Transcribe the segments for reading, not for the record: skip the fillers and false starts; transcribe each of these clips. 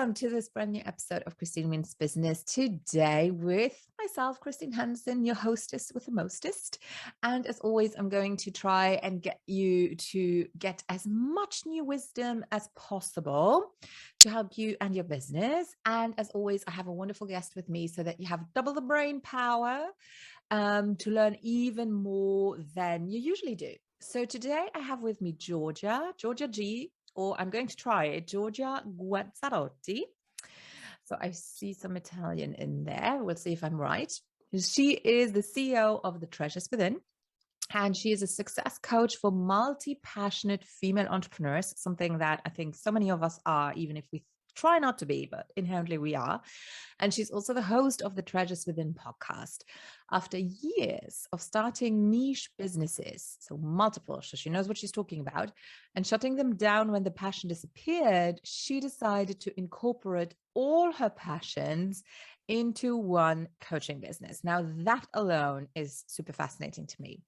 welcome to this brand new episode of Christine Means Business. Today with myself, Christine Hansen, your hostess with the mostest. And as always, I'm going to try and get you to get as much new wisdom as possible to help you and your business. And as always, I have a wonderful guest with me so that you have double the brain power to learn even more than you usually do. So today I have with me Giorgia G, or I'm going to try it, Giorgia Guazzarotti. So I see some Italian in there. We'll see if I'm right. She is the CEO of The Treasures Within, and she is a success coach for multi-passionate female entrepreneurs, something that I think so many of us are, even if we try not to be, but inherently we are. And she's also the host of the Treasures Within podcast. After years of starting niche businesses, so multiple, so she knows what she's talking about, and shutting them down when the passion disappeared, she decided to incorporate all her passions into one coaching business. Now, that alone is super fascinating to me.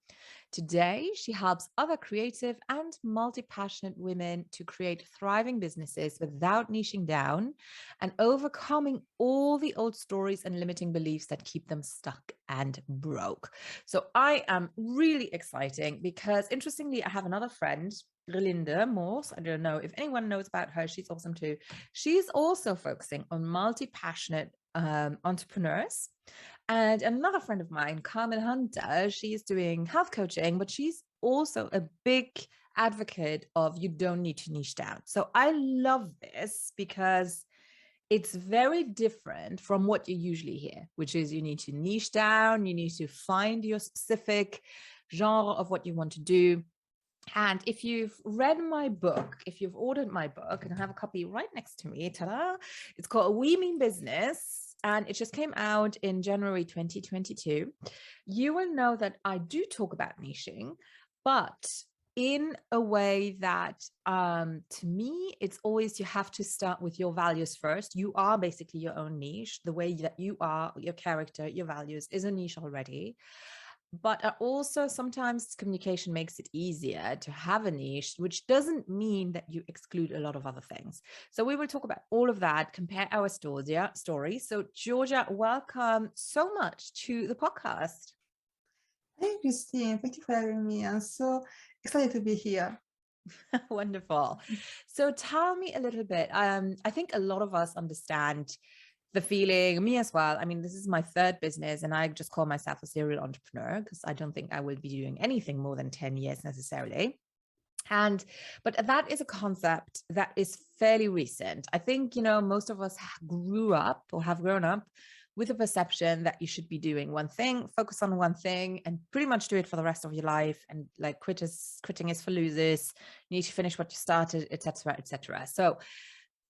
Today, she helps other creative and multi-passionate women to create thriving businesses without niching down and overcoming all the old stories and limiting beliefs that keep them stuck and broke. So I am really excited because, interestingly, I have another friend, Relinde Morse. I don't know if anyone knows about her. She's awesome too. She's also focusing on multi-passionate entrepreneurs. And another friend of mine, Carmen Hunter, she's doing health coaching, but she's also a big advocate of you don't need to niche down. So I love this because it's very different from what you usually hear, which is you need to niche down, you need to find your specific genre of what you want to do. And if you've read my book, if you've ordered my book, and I have a copy right next to me, ta-da, it's called We Mean Business, and it just came out in January 2022. You will know that I do talk about niching, but in a way that to me, it's always you have to start with your values first. You are basically your own niche. The way that you are, your character, your values is a niche already. But also sometimes communication makes it easier to have a niche, which doesn't mean that you exclude a lot of other things. So we will talk about all of that, compare our stories. So Giorgia, welcome so much to the podcast. Hey, Christine, thank you for having me. I'm so excited to be here. Wonderful. So tell me a little bit. I think a lot of us understand the feeling, me as well. I mean, this is my third business and I just call myself a serial entrepreneur because I don't think I will be doing anything more than 10 years necessarily. But that is a concept that is fairly recent. I think, most of us grew up or have grown up with a perception that you should be doing one thing, focus on one thing, and pretty much do it for the rest of your life. And like quitting is for losers. You need to finish what you started, etc., etc. So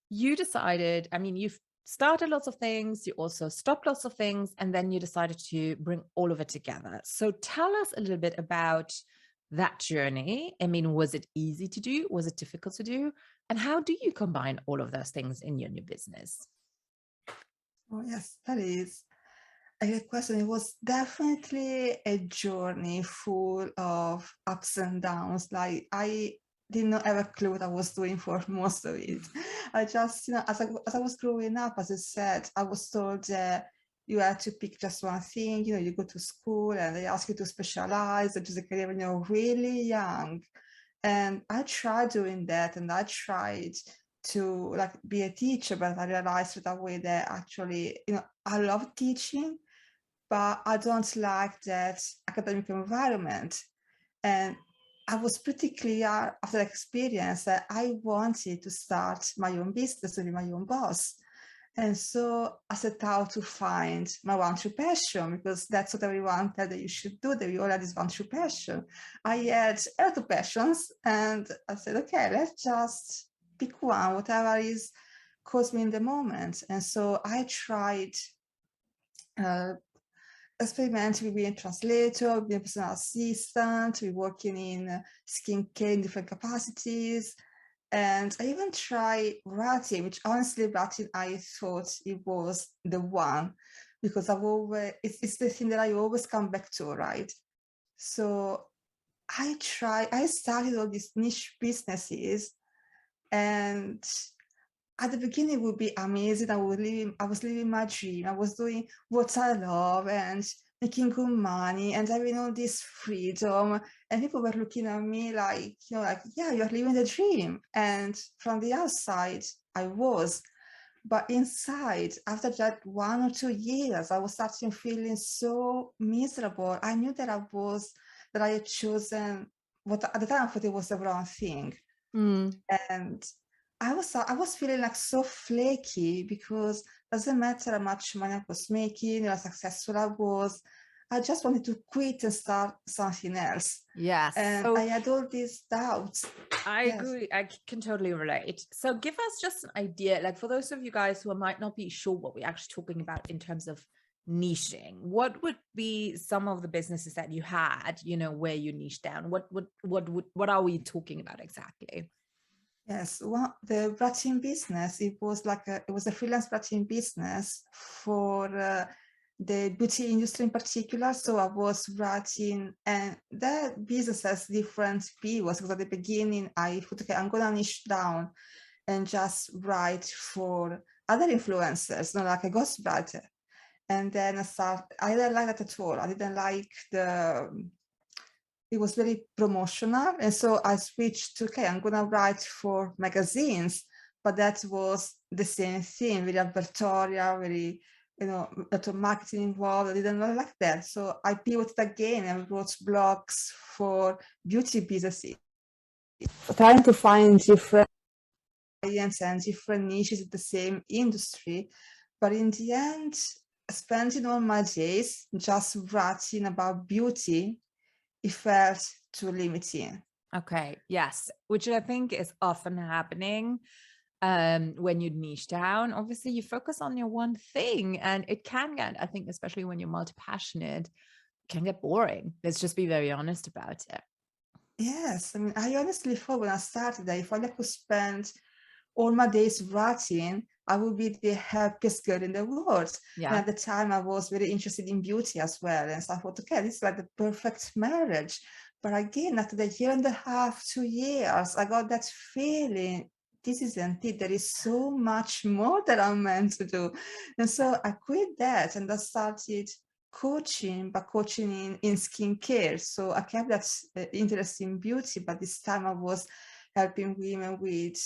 you decided, I mean, you've started lots of things, you also stopped lots of things, and then you decided to bring all of it together. So tell us a little bit about that journey. I mean, was it easy to do? Was it difficult to do? And how do you combine all of those things in your new business? Oh, yes, that is a good question. It was definitely a journey full of ups and downs. Like, I did not have a clue what I was doing for most of it. I just, as I was growing up, as I said, I was told that you had to pick just one thing. You go to school and they ask you to specialize or choose a career when you're really young. And I tried doing that, and I tried to like be a teacher, but I realized right away that actually, I love teaching, but I don't like that academic environment. And I was pretty clear after the experience that I wanted to start my own business and be my own boss. And so I set out to find my one true passion, because that's what everyone said that you should do, that we all had this one true passion. I had a lot of passions, and I said, okay, let's just pick one, whatever is calls me in the moment. And so I tried uh, experimenting with being a translator, being a personal assistant, we working in skincare in different capacities. And I even tried writing, which honestly, writing, I thought it was the one, because it's the thing that I always come back to, right? So I started all these niche businesses, and at the beginning it would be amazing. I was living my dream. I was doing what I love and making good money and having all this freedom. And people were looking at me like, like, yeah, you're living the dream. And from the outside, I was. But inside, after that 1 or 2 years, I was starting feeling so miserable. I knew that I had chosen what at the time I thought it was the wrong thing. And I was feeling like so flaky because doesn't matter how much money I was making, how successful I was, I just wanted to quit and start something else. Yes. And So I had all these doubts. I Yes. agree. I can totally relate. So give us just an idea, like for those of you guys who might not be sure what we're actually talking about in terms of niching, what would be some of the businesses that you had, where you niche down? What are we talking about exactly? Yes, well, the writing business, it was a freelance writing business for the beauty industry in particular. So I was writing, and that business has different pivots because at the beginning I thought, okay, I'm gonna niche down and just write for other influencers, not like a ghostwriter. And then I didn't like that at all. I didn't like it was very promotional. And so I switched to, okay, I'm going to write for magazines, but that was the same thing, very advertorial, very, a lot of marketing involved. I didn't really like that. So I pivoted again and wrote blogs for beauty businesses, trying to find different clients and different niches in the same industry. But in the end, spending all my days just writing about beauty, it felt too limiting. Okay. Yes. Which I think is often happening when you niche down. Obviously you focus on your one thing and it can get, I think, especially when you're multi-passionate, can get boring. Let's just be very honest about it. Yes, I mean, I honestly thought when I started that if I could spend all my days writing, I would be the happiest girl in the world. And Yeah. at the time, I was very interested in beauty as well. And so I thought, okay, this is like the perfect marriage. But again, after the year and a half, 2 years, I got that feeling, this isn't it. There is so much more that I'm meant to do. And so I quit that and I started coaching, but coaching in skincare. So I kept that interest in beauty, but this time I was helping women with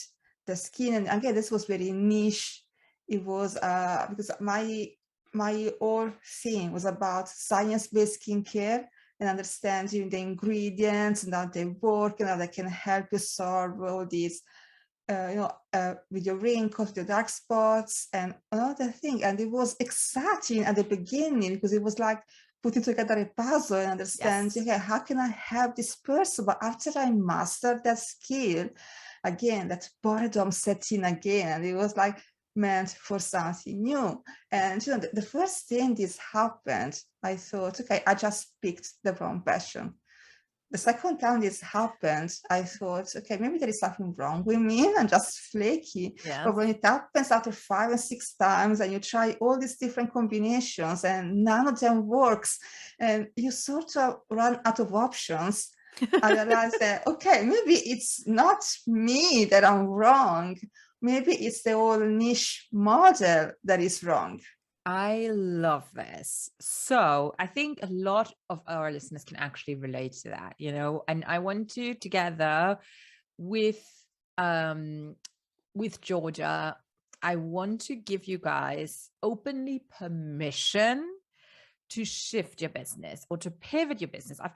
the skin. And again, this was very niche. It was because my whole thing was about science-based skincare and understanding the ingredients and how they work and how they can help you solve all these with your wrinkles, with your dark spots, and another thing. And it was exciting at the beginning because it was like putting together a puzzle and understanding, Yes. okay, how can I help this person? But after I mastered that skill, again, that boredom set in again, and it was like meant for something new. And the first thing this happened, I thought, okay, I just picked the wrong passion. The second time this happened, I thought, okay, maybe there is something wrong with me. I'm just flaky. But Yes. when it happens after 5 and 6 times and you try all these different combinations and none of them works, and you sort of run out of options, I realized that, okay, maybe it's not me that I'm wrong. Maybe it's the whole niche model that is wrong. I love this. So I think a lot of our listeners can actually relate to that, and I want to together with Giorgia, I want to give you guys openly permission to shift your business or to pivot your business. I've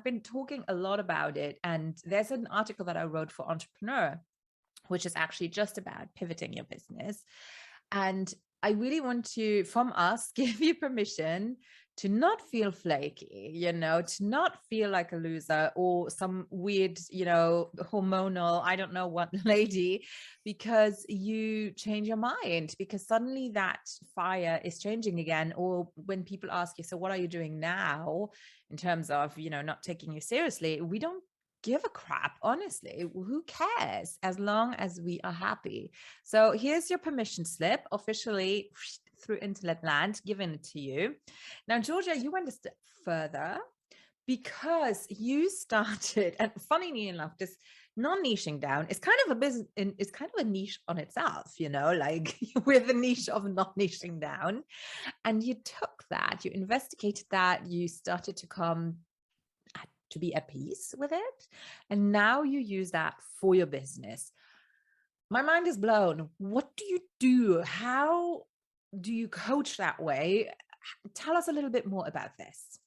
been talking a lot about it, and there's an article that I wrote for Entrepreneur, which is actually just about pivoting your business. And I really want to, from us, give you permission to not feel flaky, to not feel like a loser or some weird, hormonal, I don't know what lady, because you change your mind, because suddenly that fire is changing again. Or when people ask you, so what are you doing now in terms of, not taking you seriously? We don't give a crap, honestly. Who cares as long as we are happy? So here's your permission slip, officially through internet land, giving it to you. Now, Giorgia, you went a step further because you started, and funnily enough, non-niching down is kind of a business, it's kind of a niche on itself, like we're the niche of non-niching down. And you took that, you investigated that, you started to be at peace with it. And now you use that for your business. My mind is blown. What do you do? How do you coach that way? Tell us a little bit more about this.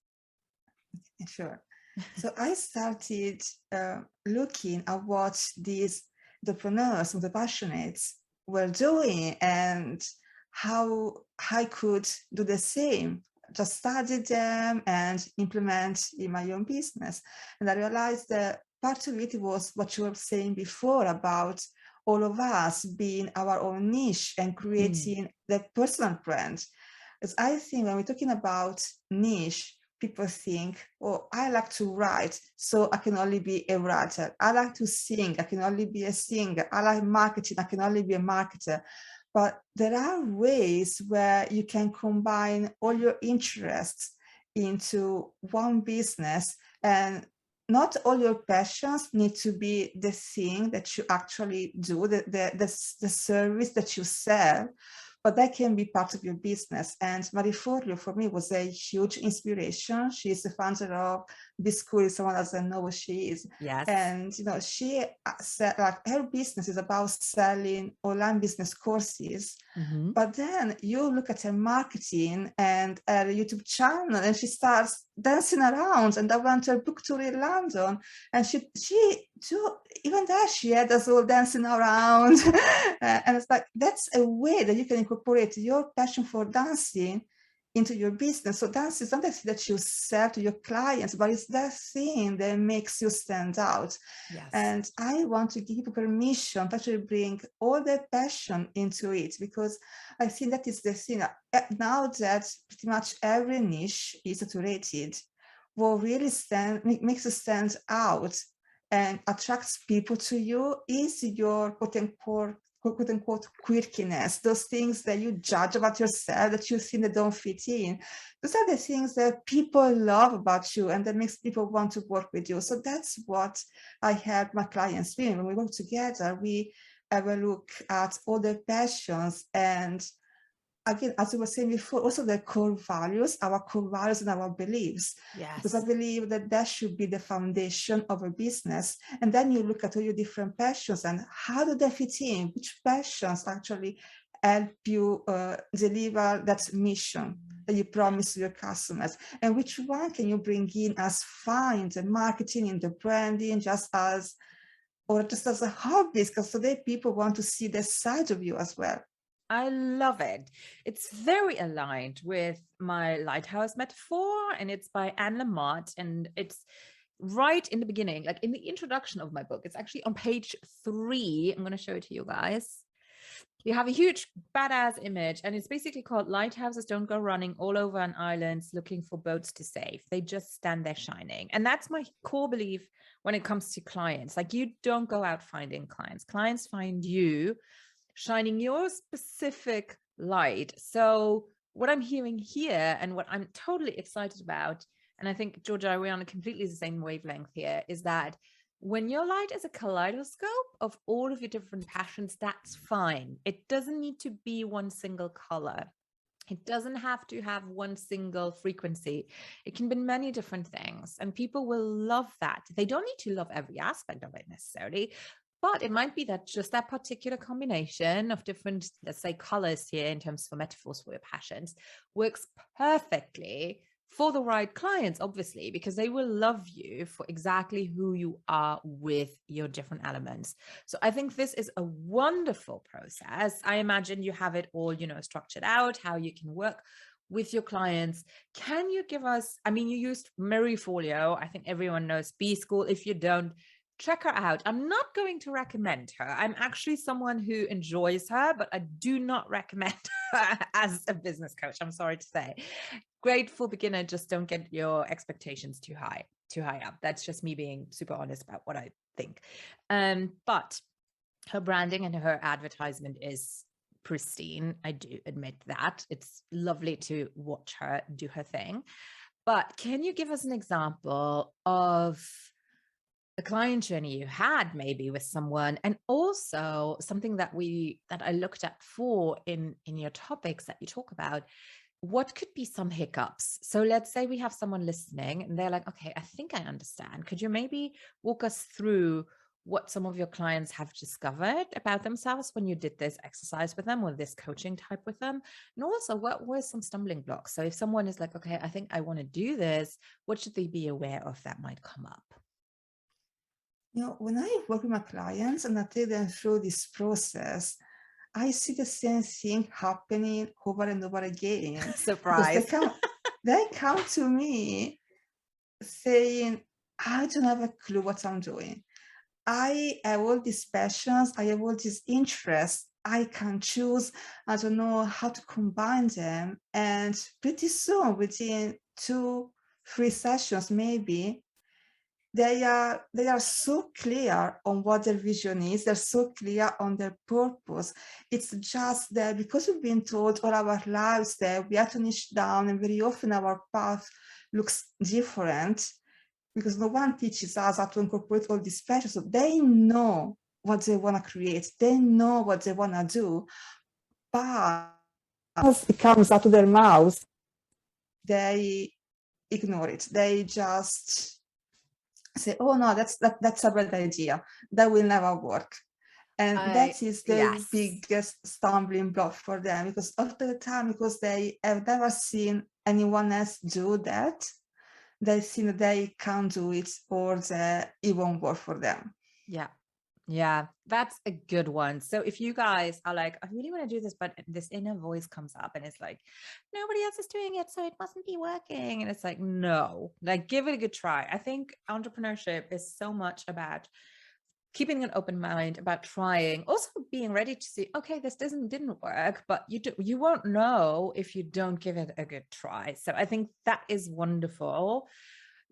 Sure. So I started looking at what these entrepreneurs and the passionates were doing and how I could do the same. Just study them and implement in my own business. And I realized that part of it was what you were saying before about all of us being our own niche and creating the personal brand. As I think when we're talking about niche, people think, oh, I like to write, so I can only be a writer. I like to sing, I can only be a singer. I like marketing, I can only be a marketer. But there are ways where you can combine all your interests into one business, and not all your passions need to be the thing that you actually do, the service that you sell, but that can be part of your business. And Marie Forleo, for me, was a huge inspiration. She is the founder of this school. Someone doesn't know who she is. Yes. And, she said, like, her business is about selling online business courses. Mm-hmm. But then you look at her marketing and her YouTube channel, and she starts dancing around. And I went to her book tour in London, and she even there she had us all dancing around. And it's like, that's a way that you can incorporate your passion for dancing into your business. So dance is not the thing that you sell to your clients, but it's that thing that makes you stand out. Yes. And I want to give people permission to actually bring all their passion into it, because I think that is the thing. Now that pretty much every niche is saturated, what really makes you stand out and attracts people to you is your quote unquote quirkiness, those things that you judge about yourself, that you think that don't fit in. Those are the things that people love about you and that makes people want to work with you. So that's what I help my clients doing. When we work together, we have a look at all their passions, and again, as we were saying before, also the core values, our core values and our beliefs. Yes. Because I believe that should be the foundation of a business. And then you look at all your different passions and how do they fit in? Which passions actually help you deliver that mission that you promise to your customers? And which one can you bring in as fun in the marketing, in the branding, just as a hobby? Because today people want to see the side of you as well. I love it. It's very aligned with my Lighthouse metaphor, and it's by Anne Lamott, and it's right in the beginning, like in the introduction of my book. It's actually on page 3. I'm going to show it to you guys. You have a huge badass image, and it's basically called Lighthouses Don't Go Running All Over an Island Looking for Boats to Save. They just stand there shining. And that's my core belief when it comes to clients. Like, you don't go out finding clients. Clients find you, shining your specific light. So what I'm hearing here, and what I'm totally excited about, and I think, Giorgia, we're on a completely the same wavelength here, is that when your light is a kaleidoscope of all of your different passions, that's fine. It doesn't need to be one single color. It doesn't have to have one single frequency. It can be many different things, and people will love that. They don't need to love every aspect of it necessarily, but it might be that just that particular combination of different, let's say, colors here in terms of metaphors for your passions works perfectly for the right clients, obviously, because they will love you for exactly who you are with your different elements. So I think this is a wonderful process. I imagine you have it all, structured out, how you can work with your clients. Can you give us, I mean, you used Marie Forleo. I think everyone knows B School. If you don't, check her out. I'm not going to recommend her. I'm actually someone who enjoys her, but I do not recommend her as a business coach. I'm sorry to say. Great for beginner, just don't get your expectations too high up. That's just me being super honest about what I think. But her branding and her advertisement is pristine. I do admit that. It's lovely to watch her do her thing. But can you give us an example of a client journey you had maybe with someone, and also something that I looked at for in your topics that you talk about, what could be some hiccups? So let's say we have someone listening and they're like, okay, I think I understand. Could you maybe walk us through what some of your clients have discovered about themselves when you did this exercise with them or this coaching type with them? And also, what were some stumbling blocks? So if someone is like, okay, I think I want to do this, what should they be aware of that might come up? When I work with my clients and I take them through this process, I see the same thing happening over and over again. Because Surprise. they come to me saying, I don't have a clue what I'm doing. I have all these passions, I have all these interests. I can choose, I don't know how to combine them. And pretty soon, within 2-3 sessions, maybe, they are so clear on what their vision is. They're so clear on their purpose. It's just that because we've been told all our lives that we have to niche down, and very often our path looks different because no one teaches us how to incorporate all these passions. So they know what they want to create. They know what they want to do, but as it comes out of their mouths, they ignore it. They just say, oh no, that's a bad idea. That will never work. And that is the biggest stumbling block for them, because after the time, because they have never seen anyone else do that, they think they can't do it or it won't work for them. Yeah, that's a good one. So if you guys are like, I really want to do this, but this inner voice comes up and it's like, nobody else is doing it, so it mustn't be working. And it's like, no, like give it a good try. I think entrepreneurship is so much about keeping an open mind, about trying, also being ready to see, okay, this didn't work, but you won't know if you don't give it a good try. So I think that is wonderful.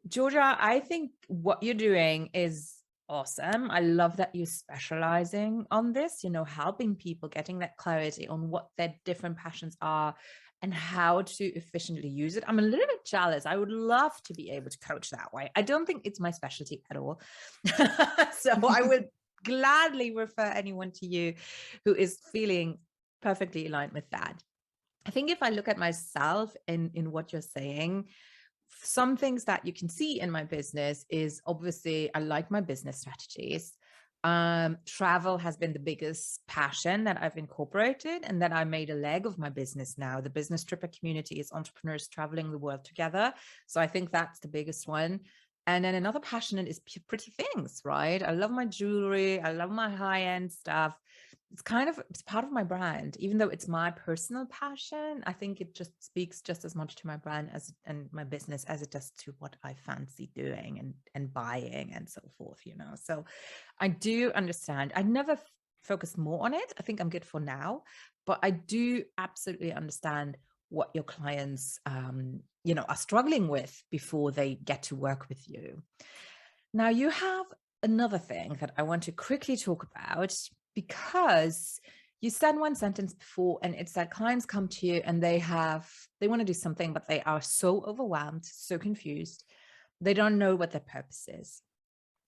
Giorgia, I think what you're doing is awesome. I love that you're specializing on this, helping people getting that clarity on what their different passions are and how to efficiently use it. I'm a little bit jealous. I would love to be able to coach that way. I don't think it's my specialty at all. So I would gladly refer anyone to you who is feeling perfectly aligned with that. I think if I look at myself in what you're saying, some things that you can see in my business is obviously I like my business strategies. Travel has been the biggest passion that I've incorporated, and that I made a leg of my business now. The business tripper community is entrepreneurs traveling the world together. So I think that's the biggest one. And then another passion is pretty things, right? I love my jewelry. I love my high-end stuff. It's part of my brand, even though it's my personal passion. I think it just speaks just as much to my brand and my business as it does to what I fancy doing and buying and so forth, So I do understand. I never focused more on it. I think I'm good for now, but I do absolutely understand what your clients, are struggling with before they get to work with you. Now, you have another thing that I want to quickly talk about, because you said one sentence before, and it's that clients come to you and they want to do something, but they are so overwhelmed, so confused. They don't know what their purpose is.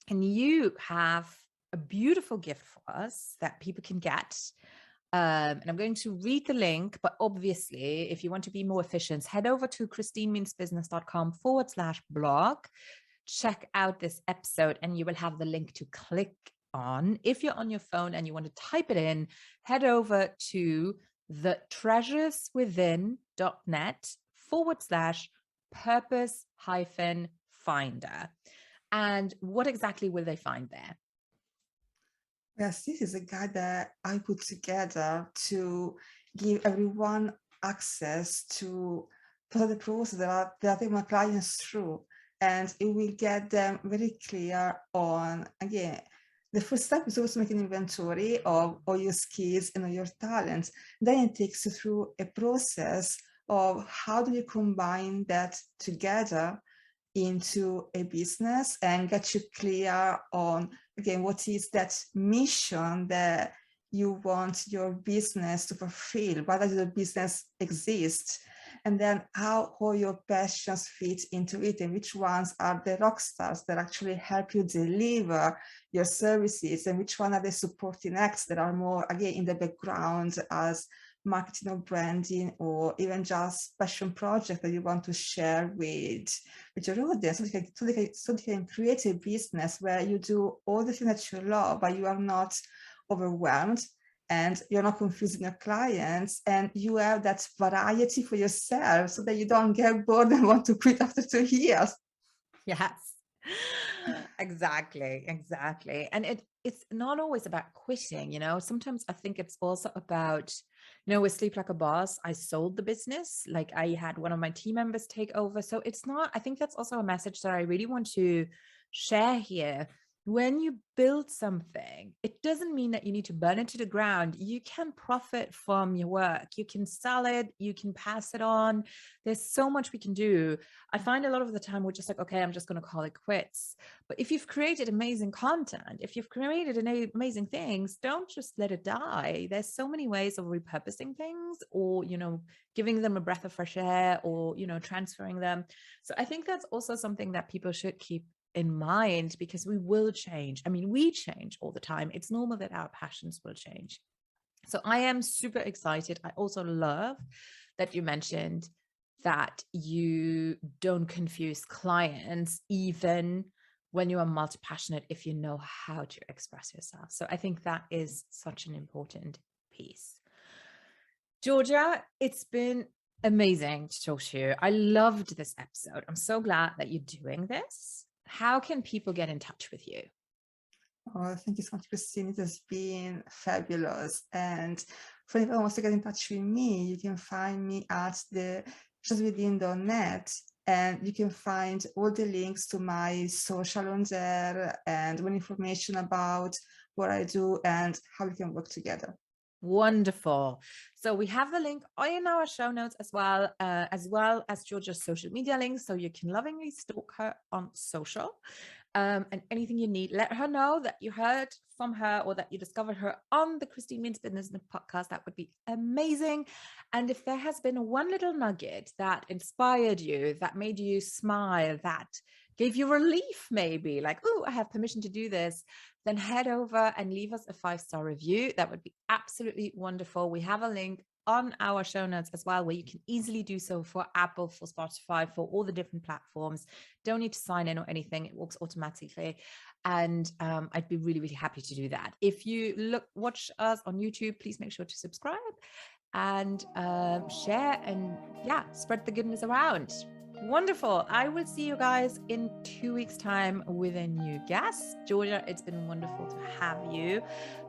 And you have a beautiful gift for us that people can get. And I'm going to read the link, but obviously, if you want to be more efficient, head over to christinemeansbusiness.com/blog. Check out this episode and you will have the link to click on. If you're on your phone and you want to type it in, head over to thetreasureswithin.net/purpose-finder. And what exactly will they find there? Yes, this is a guide that I put together to give everyone access to the process that I take my clients through. And it will get them very clear on, again, the first step is always make an inventory of all your skills and all your talents. Then it takes you through a process of how do you combine that together into a business and get you clear on, again, what is that mission that you want your business to fulfill? Why does your business exist? and then how all your passions fit into it, and which ones are the rock stars that actually help you deliver your services, and which one are the supporting acts that are more, again, in the background as marketing or branding, or even just passion project that you want to share with your audience, so they can create a business where you do all the things that you love, but you are not overwhelmed and you're not confusing your clients, and you have that variety for yourself so that you don't get bored and want to quit after 2 years. Yes. Exactly. And it's not always about quitting, Sometimes I think it's also about, with Sleep Like a Boss, I sold the business. Like, I had one of my team members take over. So it's not, I think that's also a message that I really want to share here. When you build something, it doesn't mean that you need to burn it to the ground. You can profit from your work. You can sell it. You can pass it on. There's so much we can do. I find a lot of the time we're just like, okay, I'm just going to call it quits. But if you've created amazing content, if you've created amazing things, don't just let it die. There's so many ways of repurposing things, or, giving them a breath of fresh air, or, transferring them. So I think that's also something that people should keep in mind, because we will change. I mean, we change all the time. It's normal that our passions will change. So I am super excited. I also love that you mentioned that you don't confuse clients, even when you are multi-passionate, if you know how to express yourself. So I think that is such an important piece. Giorgia, it's been amazing to talk to you. I loved this episode. I'm so glad that you're doing this. How can people get in touch with you? Oh, thank you so much, Christine. It has been fabulous. And for anyone who wants to get in touch with me, you can find me at the justwithin.net, and you can find all the links to my social on there, and more information about what I do and how we can work together. Wonderful. So we have the link in our show notes as well as Giorgia's social media links, so you can lovingly stalk her on social. And anything you need, let her know that you heard from her, or that you discovered her on the Christine Means Business podcast. That would be amazing. And if there has been one little nugget that inspired you, that made you smile, that gave you relief, maybe like, oh, I have permission to do this, then head over and leave us a 5-star review. That would be absolutely wonderful. We have a link on our show notes as well, where you can easily do so for Apple, for Spotify, for all the different platforms. Don't need to sign in or anything. It works automatically. And I'd be really, really happy to do that. If you watch us on YouTube, please make sure to subscribe and share, and spread the goodness around. Wonderful. I will see you guys in 2 weeks' time with a new guest. Giorgia, it's been wonderful to have you.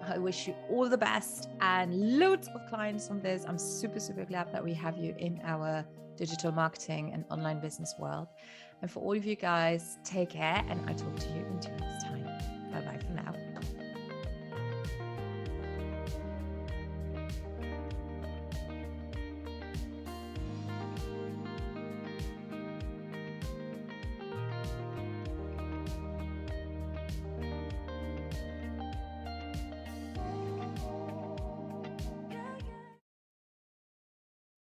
I wish you all the best and loads of clients from this. I'm super, super glad that we have you in our digital marketing and online business world. And for all of you guys, take care, and I talk to you in 2 weeks' time.